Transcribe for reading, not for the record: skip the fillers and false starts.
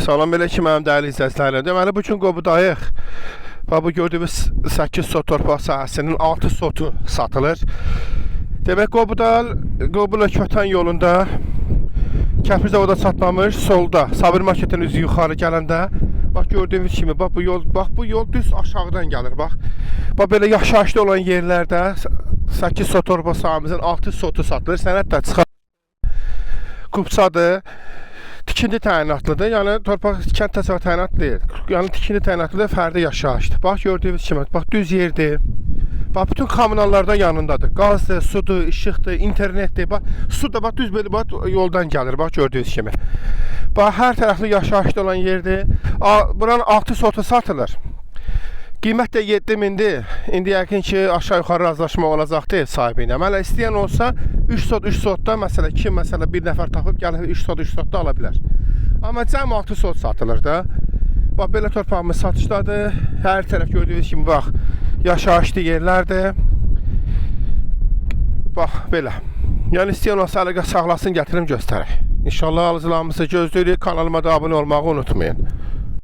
Salam aleyküm mənim dəyərli izləyicilərim. Deməli bu gün Qobudayıq. Və bu gördüyünüz 8 sot torpaq sahəsinin 6 sotu satılır. Demək Qobula Kötən yolunda Kəpri zavoda çatmamış solda Sabir marketin üzü yuxarı gələndə bax gördüyünüz kimi bax bu yol düz aşağıdan gəlir bax. Bax belə yaşayışlı olan yerlərdə 8 sot torpaq sahəmizin 6 sotu satılır. Sənəd də çıxar. Qubçadır. Tikinti təyinatlıdır. Yəni torpaq kənd təsərrüfatı təyinatı deyil. Yəni tikinti təyinatlıdır, fərdi yaşayışdır. Bax gördüyünüz kimi, bax düz yerdir. Bax bütün kommunallardan yanındadır. Qazdır, sudur, işıqdır, internetdir. Bax su da bax düz belə bax yoldan gəlir. Bax gördüyünüz kimi. Bax hər tərəfli yaşayışlı olan yerdir. Buranın 6 sotu satılır. Qiymət də 7000-dir. İndi yəqin ki, aşağı-yuxarı razılaşma olacaqdır sahibi ilə. Mələ istəyən olsa 3 sotda məsələ 2 məsələ bir nəfər tapıb gəlib 3 sotda ala bilər. Amma cəm 6 sot satılır da. Bax belə torpağımız satışdadır. Hər tərəf gördüyünüz kimi bax yaşayışlı yerlərdir. Bax belə. Yəni istəyən olsa əlaqə saxlasın, gətirim göstərək. İnşallah alıcılarımızı gözləyirik. Kanalıma da abunə olmağı unutmayın.